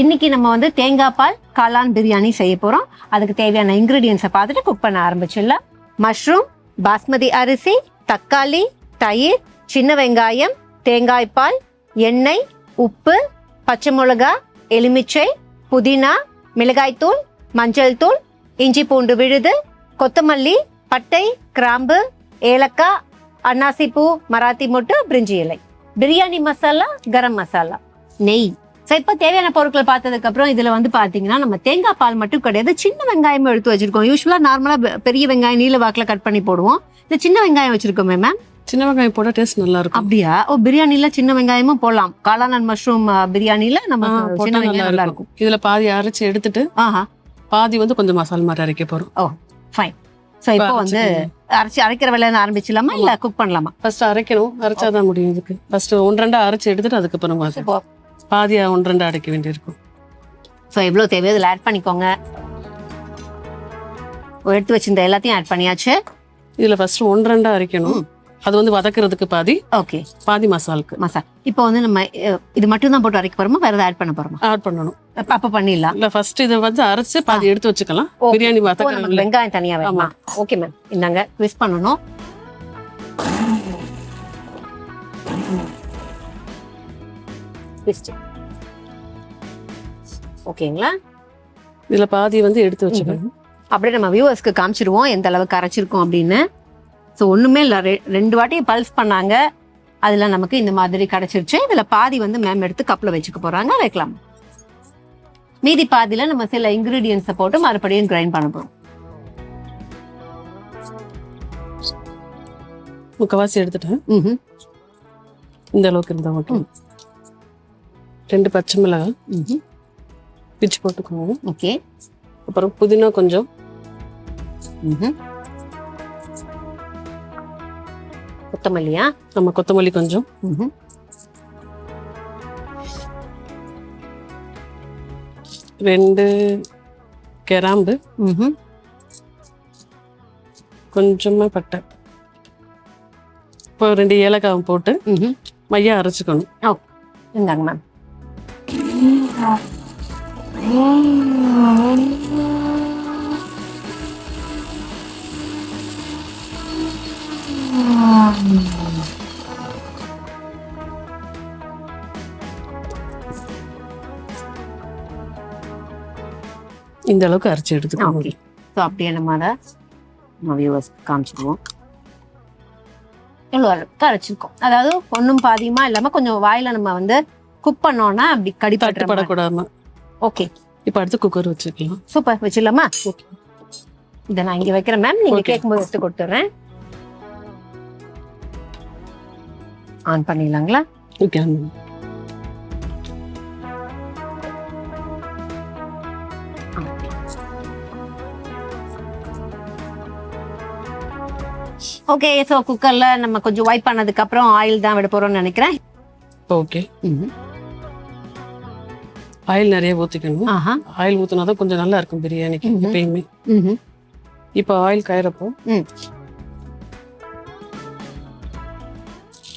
இன்னைக்கு நம்ம வந்து தேங்காய் பால் காளான் பிரியாணி செய்ய போறோம். அதுக்கு தேவையான இன்கிரீடியன்ஸை பார்த்துட்டு குக் பண்ண ஆரம்பிச்சிடலாம். மஷ்ரூம், பாஸ்மதி அரிசி, தக்காளி, தயிர், சின்ன வெங்காயம், தேங்காய் பால், எண்ணெய், உப்பு, பச்சை மிளகா, எலுமிச்சை, புதினா, மிளகாய்த்தூள், மஞ்சள் தூள், இஞ்சி பூண்டு விழுது, கொத்தமல்லி, பட்டை, கிராம்பு, ஏலக்காய், அன்னாசிப்பூ, மராத்தி மொட்டு, பிரிஞ்சி இலை, பிரியாணி மசாலா, கரம் மசாலா, நெய். ஸோ இப்போ தேவையான பொருட்கள் பார்த்ததுக்கு அப்புறம் இதுல வந்து பாத்தீங்கன்னா நம்ம தேங்காய் பால் மட்டும் கிடையாது, சின்ன வெங்காயமும் எடுத்து வச்சிருக்கோம். யூஸ்வலா நார்மலா பெரிய வெங்காயம் நீல வாக்குல கட் பண்ணி போடுவோம். இது சின்ன வெங்காயம் வச்சிருக்கோமே மேம். சின்ன வெங்காயம் போட டேஸ்ட் நல்லா இருக்கும். அப்படியா? பிரியாணில சின்ன வெங்காயமும் போடலாம். காளான் அண்ட் மஷ்ரூம் பிரியாணில நம்ம சின்ன வெங்காயம் நல்லா இருக்கும். இதுல பாதி அரைச்சு எடுத்துட்டு பாதி வந்து கொஞ்சம் மசாலா மாதிரி அரைக்க போறோம். ஓ ஃபைன். ஸோ இப்போ வந்து அரைக்கிற வேலையை ஆரம்பிச்சிடலாமா இல்ல குக் பண்ணலாமா? ஃபர்ஸ்ட் அரைக்கணும், அரைச்சாதான் முடியும். இதுக்கு ஃபர்ஸ்ட் 1-2 அரைச்சு எடுத்துட்டு அதுக்கப்புறம் பாதியா 1-2 அரைக்க வேண்டியிருக்கும். ஸோ எவ்வளோ தேவையோ இதில் ஆட் பண்ணிக்கோங்க. எடுத்து வச்சிருந்த எல்லாத்தையும் ஆட் பண்ணியாச்சு. இதுல ஃபர்ஸ்ட் 1-2 அரைக்கணும். அது வந்து வதக்குறதுக்கு பாதி, ஓகே, பாதி மசாலுக்கு. மசாலா இப்போ வந்து நம்ம இது மட்டும் தான் போட்டு அரைக்க போறோமா, வேற ஏதாவது ஆட் பண்ண போறோமா? ஆட் பண்ணணும். அப்ப பண்ணிடலாம். இல்ல ஃபர்ஸ்ட் இதை வந்து அரைச்சு பாதி எடுத்து வச்சுக்கலாம். பிரியாணி வதக்குறதுல வெங்காயம் தனியா வேணுமா? ஓகே மேம், இந்தாங்க ட்விஸ்ட் பண்ணணும். ஓகேங்களா? இதுல பாதி வந்து எடுத்து வச்சுக்கணும். அப்படியே நம்ம வியூவர்ஸ்க்கு காமிச்சிருவோம் எந்த அளவுக்கு அரைச்சிருக்கோம் அப்படின்னு. ஸோ ஒண்ணுமே இல்லை, 2 வாட்டி பல்ஸ் பண்ணாங்க, அதுல நமக்கு இந்த மாதிரி கிடைச்சிருச்சு. இதுல பாதி வந்து மேம் எடுத்து கப்ல வச்சுக்க போறாங்க, வைக்கலாம். மீதி பாதியில நம்ம சில இன்கிரீடியன்ஸை போட்டு மறுபடியும் கிரைண்ட் பண்ண போறோம். முக்கவாசி எடுத்துட்டேன். இந்த அளவுக்கு இருந்தா ஓகே. 2 பச்சை மிளகாய் பிச்சு போட்டுக்கோங்க. ஓகே. அப்புறம் புதினா கொஞ்சம், கொத்தமல்லியா? நம்ம கொத்தமல்லி கொஞ்சம், ரெண்டு கிராம்பு, கொஞ்சமா பட்டை, இப்போ 2 ஏலக்காய் போட்டு மையா அரைச்சுக்கணும். ஓ இந்தாங்க மேம். இந்த அளவுக்கு அரைச்சி எடுத்துக்கோங்க. ஓகே. ஸோ அப்படியே நம்ம அதை நம்ம வியூவர்ஸ் காமிச்சிடுவோம். எவ்வளோ அளவுக்கு அரைச்சிருக்கோம், அதாவது ஒன்றும் பாதியமா இல்லாம கொஞ்சம் வாயில நம்ம வந்து குக் பண்ணோம்னா அப்படி கடிப்படக்கூடாது. ஓகே. இப்போ அடுத்து குக்கர் வச்சுக்கலாம். சூப்பர், வச்சிடலாமா? ஓகே. இதை நான் இங்க வைக்கிறேன் மேம், நீங்க கேட்கும்போது எடுத்து கொடுத்துட்றேன். ஆன் பண்ணிடலாங்களா? ஓகே. ஓகே. ஸோ குக்கர்ல நம்ம கொஞ்சம் வைப் பண்ணதுக்கு அப்புறம் ஆயில் தான் விட போறோம்னு நினைக்கிறேன். ஓகே. ஆயில் நிறைய ஊற்றிக்கணும். ஆயில் ஊற்றினாதான் கொஞ்சம் நல்லா இருக்கும் பிரியாணிக்கு எப்பயுமே. இப்போ ஆயில் காயறப்போ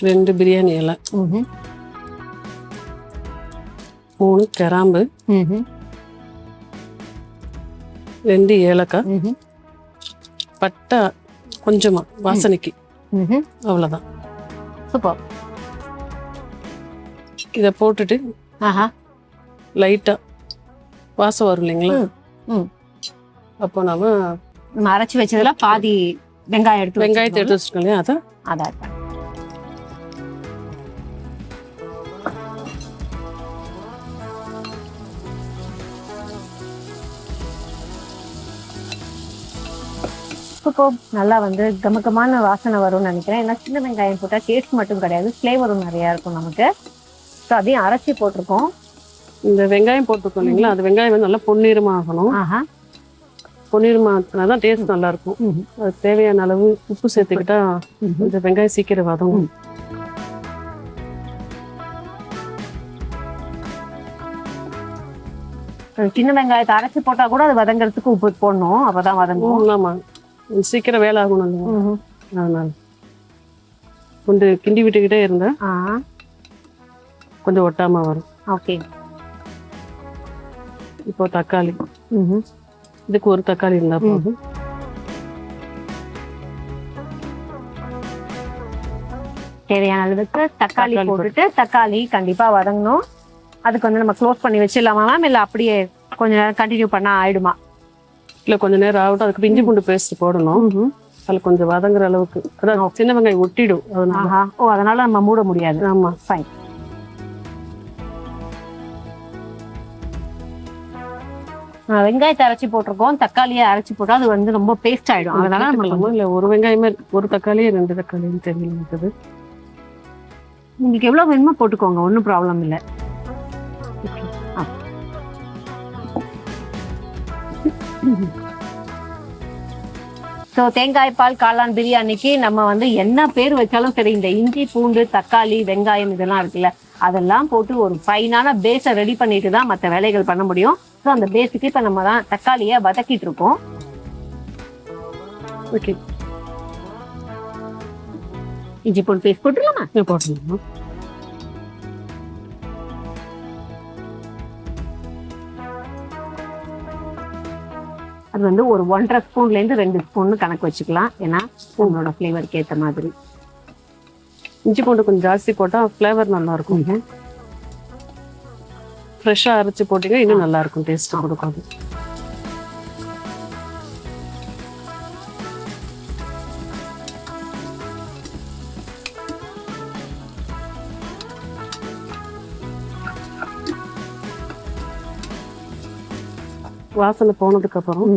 2 பிரியாணி இலை, 3 கிராம்பு, 2 ஏலக்காய், பட்டை கொஞ்சமா வாசனைக்கு, அவ்வளவுதான். சூப்பர். இதை போட்டுட்டு லைட்டா வாசம் வரும் இல்லைங்களா, அப்போ நம்ம அரைச்சி வச்சதுல பாதி வெங்காயத்தை எடுத்து வச்சிருக்கோம் இல்லையா, அதான் இப்போ நல்லா வந்து கமகமான வாசனை வரும்னு நினைக்கிறேன். ஏன்னா சின்ன வெங்காயம் போட்டால் டேஸ்ட் மட்டும் கிடையாது, ஃப்ளேவரும் நிறையா இருக்கும் நமக்கு. ஸோ அதையும் அரைச்சி போட்டிருக்கோம். இந்த வெங்காயம் போட்டிருக்கோம் இல்லைங்களா, அது வெங்காயம் வந்து நல்லா பொன்னிறமா ஆகணும். பொன்னிறமா தான் டேஸ்ட் நல்லா இருக்கும். அது தேவையான அளவு உப்பு சேர்த்துக்கிட்டா இந்த வெங்காயம் சீக்கிரம் வதங்கும். சின்ன வெங்காயத்தை அரைச்சி போட்டா கூட அது வதங்கிறதுக்கு உப்பு போடணும், அப்பதான் வதங்கும். ஆமா, சீக்கிரம் வேலை ஆகணும் இல்லையா, அதனால கொஞ்சம் கிண்டி விட்டுக்கிட்டே இருந்தா கொஞ்சம் ஒட்டாம வரும். ஓகே. இப்போ தக்காளி, இதுக்கு ஒரு தக்காளி இருந்தா போதும். தேவையான அளவுக்கு தக்காளி போட்டுட்டு தக்காளி கண்டிப்பா வதங்கணும். அதுக்கு வந்து நம்ம க்ளோஸ் பண்ணி வச்சிடலாமா மேம், இல்ல அப்படியே கொஞ்ச நேரம் கண்டினியூ பண்ணா ஆயிடுமா? இல்ல கொஞ்ச நேரம் ஆகட்டும். அதுக்கு இஞ்சி பூண்டு பேஸ்ட் போடணும். அதுல கொஞ்சம் வதங்குற அளவுக்கு, அதாவது சின்ன வெங்காயம் ஒட்டிடும். அதனால நம்ம மூட முடியாது. ஆமா, ஃபைன். வெங்காயத்தை அரைச்சி போட்டிருக்கோம், தக்காளியை அரைச்சி போட்டா அது வந்து ரொம்ப பேஸ்ட் ஆயிடும். அதனால நம்ம இல்ல ஒரு வெங்காயமே, ஒரு தக்காளியே 2 தக்காளின்னு தெரியல. உங்களுக்கு எவ்வளவு வேணுமோ போட்டுக்கோங்க, ஒன்றும் ப்ராப்ளம் இல்லை. ஸோ தேங்காய் பால் காளான் பிரியாணிக்கு நம்ம வந்து என்ன பேர் வச்சாலும் சரி, இந்த இஞ்சி பூண்டு தக்காளி வெங்காயம் இதெல்லாம் இருக்குல்ல, அதெல்லாம் போட்டு ஒரு ஃபைனான பேஸை ரெடி பண்ணிட்டு தான் மற்ற வேலைகள் பண்ண முடியும். ஸோ அந்த பேஸுக்கு இப்போ நம்ம தான் தக்காளியை வதக்கிட்டு இருக்கோம். ஓகே, இஞ்சி பூண்டு பேஸ்ட் போட்டுடலாமா? போட்டுடலாமா? அது வந்து ஒரு 1.5 ஸ்பூன்லேருந்து 2 ஸ்பூன் கணக்கு வச்சுக்கலாம். ஏன்னா உங்களோட ஃப்ளேவருக்கு ஏற்ற மாதிரி. இஞ்சி பூண்டு கொஞ்சம் ஜாஸ்தி போட்டால் ஃப்ளேவர் நல்லா இருக்கும். ஃப்ரெஷ்ஷாக அரைச்சி போட்டிங்கன்னா இன்னும் நல்லா இருக்கும், டேஸ்ட் கொடுக்கும். வாசனை போனதுக்கு அப்புறம்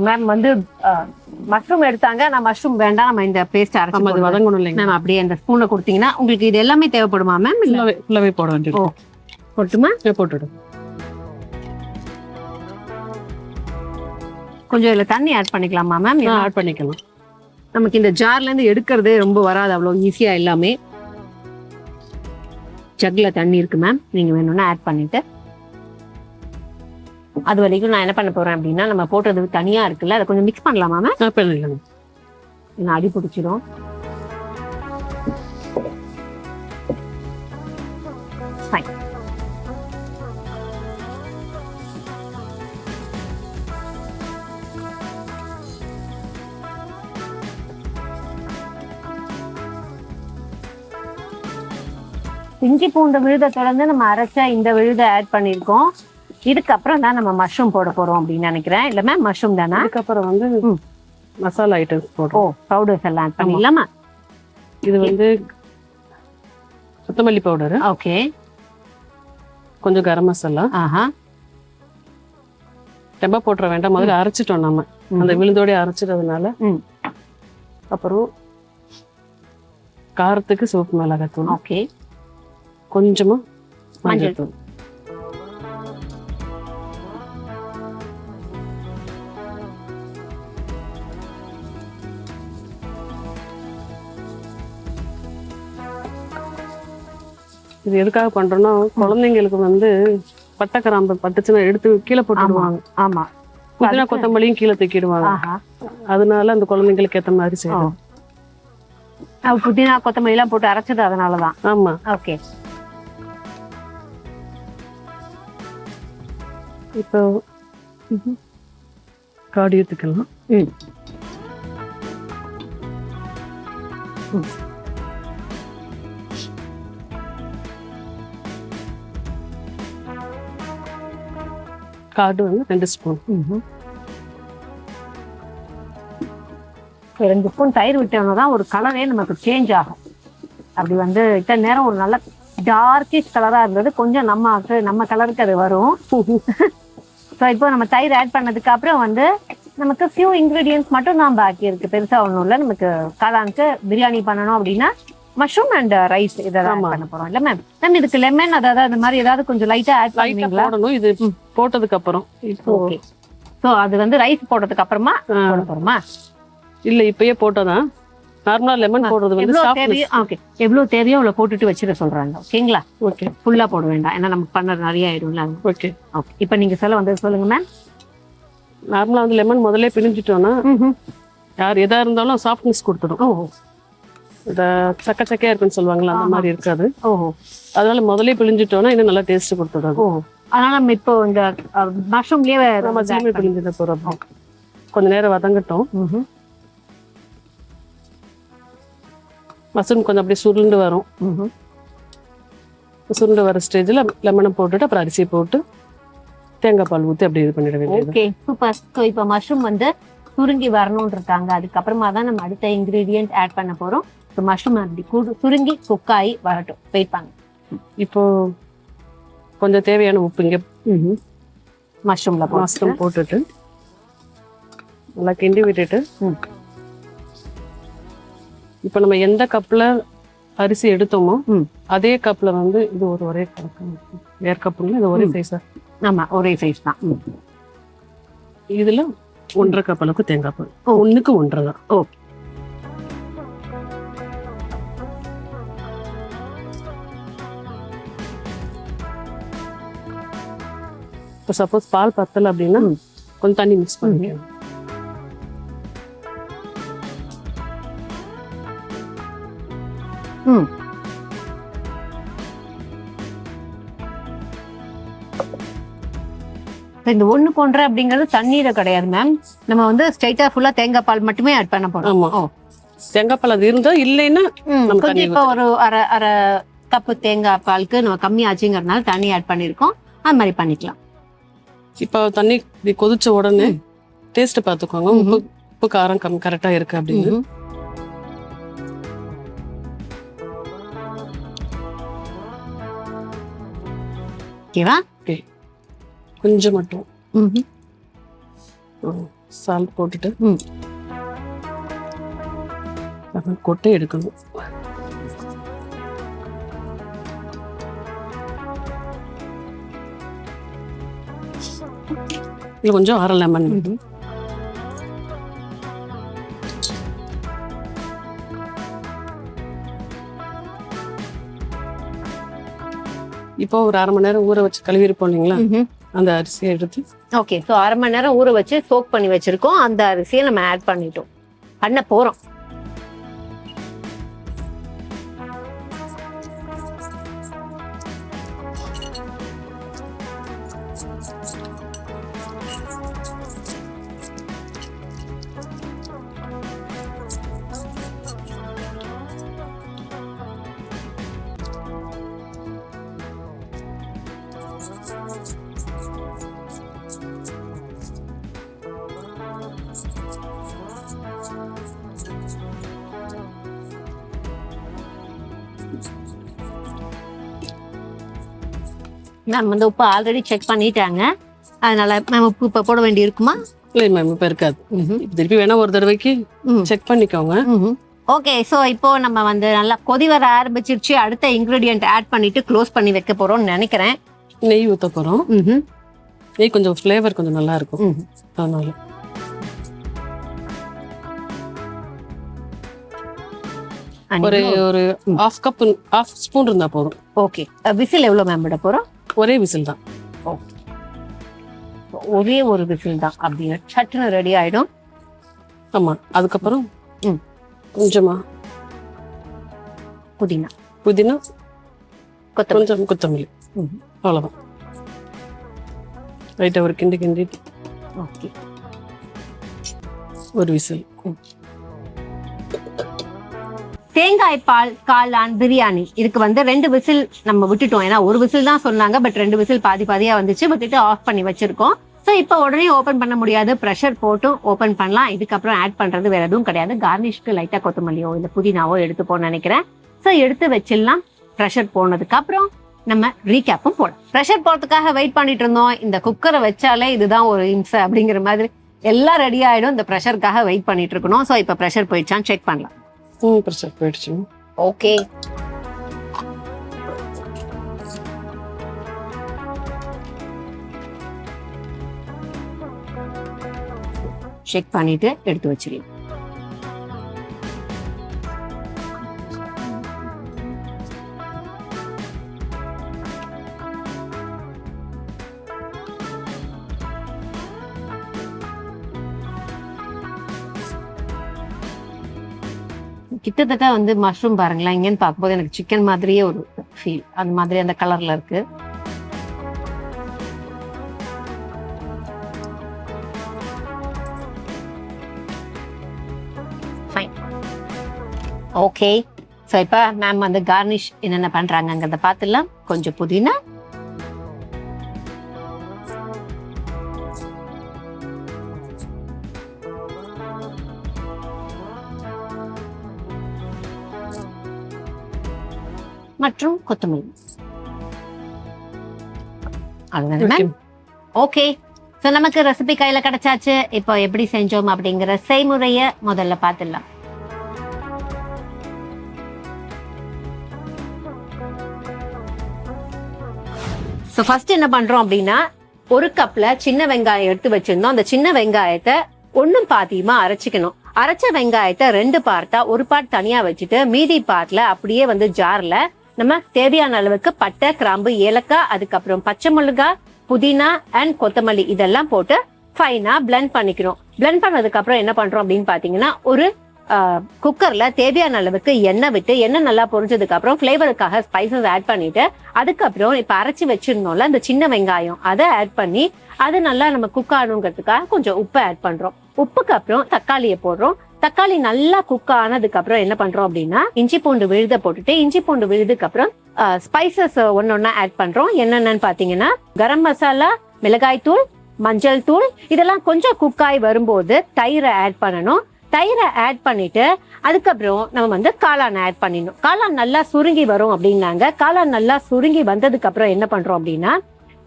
மேம் வந்து மஷ்ரூம் எடுத்தாங்க, நான் மஷ்ரூம் வேண்டாம், நம்ம இந்த பேஸ்ட் அரைச்சு வதங்கணும் இல்லைங்க மேம். அப்படியே அந்த ஸ்பூனை கொடுத்தீங்கன்னா உங்களுக்கு இது எல்லாமே தேவைப்படுமா மேம்? ஃபுல்லாவே போட வேண்டியது. போட்டுமா? போட்டுடும். கொஞ்சம் இதுல தண்ணி ஆட் பண்ணிக்கலாமா மேம்? ஆட் பண்ணிக்கலாம். நமக்கு இந்த ஜார்ல இருந்து எடுக்கிறதே ரொம்ப வராது அவ்வளோ ஈஸியா. எல்லாமே ஜக்ல தண்ணி இருக்கு மேம், நீங்க வேணும்னா ஆட் பண்ணிட்டு. அது வரைக்கும் நான் என்ன பண்ண போறேன் அப்படின்னா, நம்ம போட்டது தனியா இருக்குல்ல, அதை கொஞ்சம் மிக்ஸ் பண்ணலாமா மேம்? பண்ணிக்கலாம். அடி பிடிச்சிடும். இஞ்சி பூண்டு விழுதை தொடர்ந்து நம்ம அரைச்ச இந்த விழுதை ஆட் பண்ணியிருக்கோம். இதுக்கப்புறம் தான் நம்ம மஷ்ரூம் போட போறோம் அப்படின்னு நினைக்கிறேன். இல்ல மேம், மஷ்ரூம் தானே? அதுக்கப்புறம் வந்து மசாலா ஐட்டம்ஸ் போடுறோம். பவுடர்ஸ் எல்லாம் ஆட் பண்ணிடலாமா? இது வந்து கொத்தமல்லி பவுடர். ஓகே. கொஞ்சம் கரம் மசாலா. ரொம்ப போட்டுற வேண்டாம், முதல்ல அரைச்சிட்டோம் நம்ம, அந்த விழுந்தோட அரைச்சிட்டதுனால. அப்புறம் காரத்துக்கு சிவப்பு மிளகாய் தூள். ஓகே. கொஞ்சமா மஞ்சள் தூள். இது எதுக்காக பண்றோம்னா, குழந்தைங்களுக்கு வந்து பட்டை கிராம்பு பட்டுச்சுன்னா எடுத்து கீழே போட்டுடுவாங்க. ஆமா, புதினா கொத்தமல்லியும் கீழே தூக்கிடுவாங்க. அதனால அந்த குழந்தைங்களுக்கு ஏத்த மாதிரி செய்யணும். புதினா கொத்தமல்லி எல்லாம் போட்டு அரைச்சது அதனாலதான். ஆமா. ஓகே. இப்போ காடி எடுத்துக்கலாம். காடு வந்து 2 ஸ்பூன். 2 ஸ்பூன் தயிர் விட்டோம்னா தான் ஒரு கலரே நமக்கு சேஞ்ச் ஆகும். அப்படி வந்து இத்தனை நேரம் ஒரு நல்ல டார்க்கிஷ் கலரா இருந்தது, கொஞ்சம் நம்ம கலருக்கு அது வரும். ஸோ இப்போ நம்ம தயிர் ஆட் பண்ணதுக்கு அப்புறம் வந்து நமக்கு ஃபியூ இன்கிரீடியன்ஸ் மட்டும் தான் பாக்கி இருக்கு. பெருசா ஒன்றும் இல்லை. நமக்கு காளானுக்கு பிரியாணி பண்ணணும் அப்படின்னா மஷ்ரூம் அண்ட் ரைஸ் இதெல்லாம் பண்ண போறோம் இல்ல மேம்? மேம் இதுக்கு லெமன் அதாவது அந்த மாதிரி ஏதாவது கொஞ்சம் லைட்டா ஆட் பண்ணுவீங்களா? போடணும். இது போட்டதுக்கு அப்புறம். ஓகே. ஸோ அது வந்து ரைஸ் போட்டதுக்கு அப்புறமா போட போறோமா? இல்ல இப்பயே போட்டதான். நார்மலா லெமன் போடுறது வந்து ஓகே, எவ்வளவு தேவையோ அவ்வளவு போட்டுட்டு வச்சிட சொல்றாங்க. ஓகேங்களா? ஓகே. ஃபுல்லா போட வேண்டாம், ஏன்னா நமக்கு பண்ண நிறைய ஆயிடும்ல. ஓகே. ஓகே. இப்போ நீங்க சொல்லுங்க மேம். நார்மலா வந்து லெமன் முதல்ல பிழிஞ்சிட்டோம்னா யார் எதா இருந்தாலும் சாஃப்ட்னஸ் கொடுத்துடும். இந்த சக்கையா இருக்குன்னு சொல்லுவாங்களா அந்த மாதிரி இருக்காது. ஓஹோ. அதனால முதலே பிழிஞ்சிட்டோம்னா இன்னும் நல்லா டேஸ்ட் கொடுத்தது. ஓ, அதனால நம்ம இப்போ இந்த மஷ்ரூம்லயே நம்ம ஜீமே பிழிஞ்சிட போறோம். கொஞ்ச நேரம் வதங்கட்டும். மஷ்ரூம் கொஞ்சம் அப்படியே சுருண்டு வரும். சுருண்டு வர ஸ்டேஜில் லெமனை போட்டுட்டு அப்புறம் அரிசியை போட்டு தேங்காய் பால் ஊற்றி அப்படி இது பண்ணிட வேண்டியது. Okay, super. ஸோ இப்போ மஷ்ரூம் வந்து சுருங்கி வரணும்னு இருக்காங்க. அதுக்கப்புறமா தான் நம்ம அடுத்த இன்கிரீடியன்ட் ஆட் பண்ண போறோம். ஸோ மஷ்ரூம் அப்படி சுருங்கி குக் ஆகி வரட்டும், வெயிட் பண்ணுங்க. இப்போ கொஞ்சம் தேவையான உப்பு இங்கே மஷ்ரூம் போட்டுட்டு நல்லா கிண்டி விட்டுட்டு இப்போ நம்ம எந்த கப்பில் அரிசி எடுத்தோமோ அதே கப்பில் வந்து இது ஒரே வேற கப்புங்களா? இது ஒரே சைஸா? ஆமா, ஒரே சைஸ் தான். இதுல 1.5 கப் அளவுக்கு தேங்காய் பால். 1க்கு 1.5 தான். ஓகே. இப்போ சப்போஸ் பால் பத்தல அப்படின்னா கொஞ்சம் தண்ணி மிக்ஸ் பண்ணிக்கணும். இந்த 1:1 அப்படிங்கிறது தண்ணீர கிடையாது மேம். நம்ம வந்து ஸ்ட்ரைட்டா ஃபுல்லா தேங்காய் பால் மட்டுமே ஆட் பண்ண போறோம். ஆமா, தேங்காய் பால் அது இருந்தா இல்லைன்னா கொஞ்சம் இப்போ ஒரு அரை கப்பு தேங்காய் பாலுக்கு நம்ம கம்மி ஆச்சுங்கிறதுனால தண்ணி ஆட் பண்ணிருக்கோம். அது மாதிரி பண்ணிக்கலாம். இப்போ தண்ணி கொதிச்ச உடனே டேஸ்ட் பார்த்துக்கோங்க. உப்பு காரம் கரெக்டா இருக்கு அப்படின்னு. ஓகேவா? ஓகே, கொஞ்சம் மட்டும் சால்ட் போட்டுட்டு கொட்டை எடுக்கணும். இது கொஞ்சம் அரை லெமன். இப்போ ஒரு 1/2 மணி நேரம் ஊற வச்சு கழுவி இருப்போம் இல்லைங்களா, அந்த அரிசியை எடுத்து. ஓகே, ஸோ 1/2 மணி நேரம் ஊற வச்சு சோக் பண்ணி வச்சிருக்கோம். அந்த அரிசியை நம்ம ஆட் பண்ணிட்டோம், பண்ண போறோம். மேம் வந்து உப்பு ஆல்ரெடி செக் பண்ணிட்டாங்க, அதனால மேம் உப்பு இப்போ போட வேண்டி இருக்குமா? இல்லை மேம், இப்போ இருக்காது. திருப்பி வேணா ஒரு தடவைக்கு செக் பண்ணிக்கோங்க. ஓகே, ஸோ இப்போ நம்ம வந்து நல்லா கொதி வர ஆரம்பிச்சிருச்சு. அடுத்த இன்கிரீடியன்ட் ஆட் பண்ணிட்டு க்ளோஸ் பண்ணி வைக்க போறோம்னு நினைக்கிறேன். நெய் ஊற்ற போறோம். நெய் கொஞ்சம் ஃப்ளேவர் கொஞ்சம் நல்லா இருக்கும், அதனால. ஒரு 1/2 ஸ்பூன் இருந்தா போதும். ஓகே, விசில் எவ்வளோ மேம் விட போறோம்? ஒரே விசில் தான். ஓகே, ஒரே ஒரு விசில் தான், அப்படின்னு சட்டுன்னு ரெடி ஆயிடும். ஆமா, அதுக்கப்புறம் கொஞ்சமா புதினா கொஞ்சம் கொத்தமல்லி, அவ்வளவுதான். ரைட்டா ஒரு கிண்டி ஓகே, ஒரு விசில். தேங்காய் பால் காளான் பிரியாணி இதுக்கு வந்து 2 விசில் நம்ம விட்டுட்டோம். ஏன்னா ஒரு விசில் தான் சொன்னாங்க, பட் 2 விசில் பாதியா வந்துச்சு. விட்டுட்டு ஆஃப் பண்ணி வச்சிருக்கோம். ஸோ இப்போ உடனே ஓப்பன் பண்ண முடியாது, ப்ரெஷர் போட்டும் ஓப்பன் பண்ணலாம். இதுக்கப்புறம் ஆட் பண்றது வேற எதுவும் கிடையாது. கார்னிஷ்க்கு லைட்டா கொத்தமல்லியோ இல்லை புதினாவோ எடுத்துப்போன்னு நினைக்கிறேன். ஸோ எடுத்து வச்சிடலாம். ப்ரெஷர் போனதுக்கு அப்புறம் நம்ம ரீகேப்பும் போடலாம். ப்ரெஷர் போறதுக்காக வெயிட் பண்ணிட்டு இருந்தோம். இந்த குக்கரை வச்சாலே இதுதான் ஒரு இம்சை அப்படிங்கிற மாதிரி எல்லாம் ரெடி ஆயிடும். இந்த ப்ரெஷருக்காக வெயிட் பண்ணிட்டு இருக்கணும். ஸோ இப்போ ப்ரெஷர் போயிடுச்சான்னு செக் பண்ணலாம். ப்ரெஷர் போயிடுச்சு. ஓகே, செக் பண்ணிட்டு எடுத்து வச்சிடலாம். கிட்டத்தட்ட வந்து மஷ்ரூம் பாருங்களேன், இங்கேன்னு பார்க்கும்போது எனக்கு சிக்கன் மாதிரியே ஒரு ஃபீல், அந்த மாதிரி அந்த கலர்ல இருக்கு. Fine, okay. ஸோ இப்போ மேம் வந்து கார்னிஷ் என்னென்ன பண்றாங்கங்கிறத பார்த்துடலாம். கொஞ்சம் புதினா, மற்றும் கொத்தமல்லி. அதுதான் ஓகே. ஸோ நமக்கு ரெசிபி கையில கிடைச்சாச்சு. இப்போ எப்படி செஞ்சோம் அப்படிங்கிற செய்முறையை முதல்ல பார்த்துடலாம். ஸோ ஃபர்ஸ்ட் என்ன பண்றோம் அப்படின்னா, ஒரு கப்ல சின்ன வெங்காயம் எடுத்து வச்சிருந்தோம். அந்த சின்ன வெங்காயத்தை ஒன்னும் பாதியுமா அரைச்சிக்கணும். அரைச்ச வெங்காயத்தை 2 பார்ட்டா, ஒரு பார்ட் தனியா வச்சுட்டு மீதி பார்ட்ல அப்படியே வந்து ஜார்ல நம்ம தேவையான அளவுக்கு பட்டை, கிராம்பு, ஏலக்காய், அதுக்கப்புறம் பச்சை மிளகாய், புதினா அண்ட் கொத்தமல்லி இதெல்லாம் போட்டு ஃபைனா பிளெண்ட் பண்ணிக்கிறோம். பிளெண்ட் பண்ணதுக்கு அப்புறம் என்ன பண்றோம் அப்படின்னு பாத்தீங்கன்னா, ஒரு குக்கர்ல தேவையான அளவுக்கு எண்ணெய் விட்டு, எண்ணெய் நல்லா பொரிஞ்சதுக்கு அப்புறம் ஃபிளேவருக்காக ஸ்பைசஸ் ஆட் பண்ணிட்டு, அதுக்கப்புறம் இப்ப அரைச்சி வச்சிருந்தோம்ல அந்த சின்ன வெங்காயம் அதை ஆட் பண்ணி அது நல்லா நம்ம குக் ஆகணுங்கிறதுக்காக கொஞ்சம் உப்பு ஆட் பண்றோம். உப்புக்கு அப்புறம் தக்காளியை போடுறோம். தக்காளி நல்லா குக் ஆனதுக்கு அப்புறம் என்ன பண்றோம் அப்படின்னா, இஞ்சி பூண்டு விழுத போட்டுட்டு, இஞ்சி பூண்டு விழுதுக்கு அப்புறம் ஸ்பைசஸ் ஒன்னொன்னா ஆட் பண்றோம். என்னென்னு பாத்தீங்கன்னா, கரம் மசாலா, மிளகாய் தூள், மஞ்சள் தூள், இதெல்லாம் கொஞ்சம் குக் ஆகி வரும்போது தயிரை ஆட் பண்ணணும். தயிரை ஆட் பண்ணிட்டு அதுக்கப்புறம் நம்ம வந்து காளான் ஆட் பண்ணிடணும். காளான் நல்லா சுருங்கி வரும் அப்படின்னாங்க. காளான் நல்லா சுருங்கி வந்ததுக்கு அப்புறம் என்ன பண்றோம் அப்படின்னா,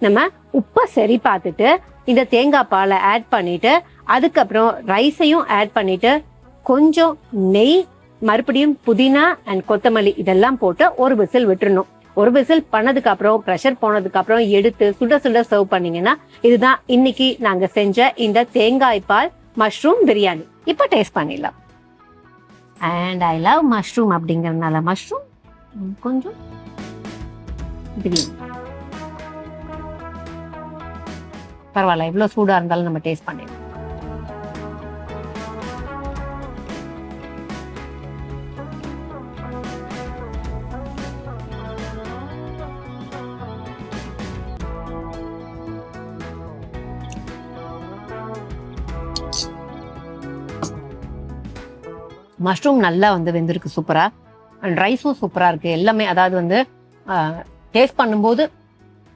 நம்ம உப்பை சரி பார்த்துட்டு இந்த தேங்காய் பாலை ஆட் பண்ணிட்டு, அதுக்கப்புறம் ரைஸையும் ஆட் பண்ணிட்டு, கொஞ்சம் நெய், மறுபடியும் புதினா அண்ட் கொத்தமல்லி இதெல்லாம் போட்டு ஒரு விசில் விட்டுறணும். ஒரு விசில் பண்ணதுக்கு அப்புறம் ப்ரெஷர் போனதுக்கு அப்புறம் எடுத்து சுட சுட சர்வ் பண்ணீங்கன்னா, இதுதான் இன்னைக்கு நாங்க செஞ்ச இந்த தேங்காய் பால் மஷ்ரூம் பிரியாணி. இப்போ டேஸ்ட் பண்ணிடலாம். அண்ட் ஐ லவ் மஷ்ரூம் அப்படிங்கறதுனால மஷ்ரூம் கொஞ்சம் பிரியாணி பரவாயில்ல, எவ்வளவு சூடா இருந்தாலும் நம்ம டேஸ்ட் பண்ணிடலாம். மஷ்ரூம் நல்லா வந்து வெந்திருக்கு சூப்பரா. அண்ட் ரைஸும் சூப்பரா இருக்கு. எல்லாமே அதாவது வந்து டேஸ்ட் பண்ணும்போது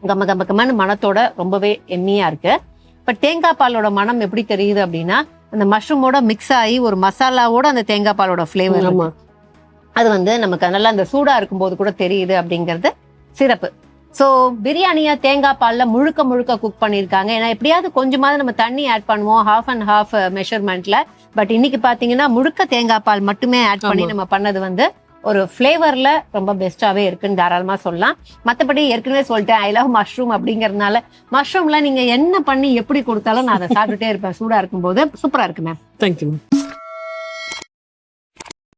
கம்ம கம்ம கம்மன்னு மனத்தோட ரொம்பவே எம்மியா இருக்கு. பட் தேங்காய் பாலோட மனம் எப்படி தெரியுது அப்படின்னா, அந்த மஷ்ரூமோட மிக்ஸ் ஆகி ஒரு மசாலாவோட அந்த தேங்காய் பாலோட ஃபிளேவர் அது வந்து நமக்கு நல்லா அந்த சூடா இருக்கும்போது கூட தெரியுது அப்படிங்கிறது சிறப்பு. ஸோ பிரியாணியா தேங்காய் பால்ல முழுக்க முழுக்க குக் பண்ணியிருக்காங்க. ஏன்னா எப்படியாவது கொஞ்சமாவது நம்ம தண்ணி ஆட் பண்ணுவோம், ஹாஃப் அண்ட் ஹாஃப் மெஷர்மெண்ட்ல. பட் இன்னைக்கு பாத்தீங்கன்னா முழுக்க தேங்காய் பால் மட்டுமே ஆட் பண்ணி நம்ம பண்ணது வந்து ஒரு ஃபிளேவர்ல ரொம்ப பெஸ்டாவே இருக்குன்னு தாராளமா சொல்லலாம். மற்றபடி ஏற்கனவே சொல்லிட்டேன், ஐ லவ் மஷ்ரூம் அப்படிங்கறதுனால மஷ்ரூம்ல நீங்க என்ன பண்ணி எப்படி கொடுத்தாலும் நான் அதை சாப்பிட்டுட்டே இருப்பேன் சூடா இருக்கும்போது. சூப்பரா இருக்கு மேம். தேங்க்யூ.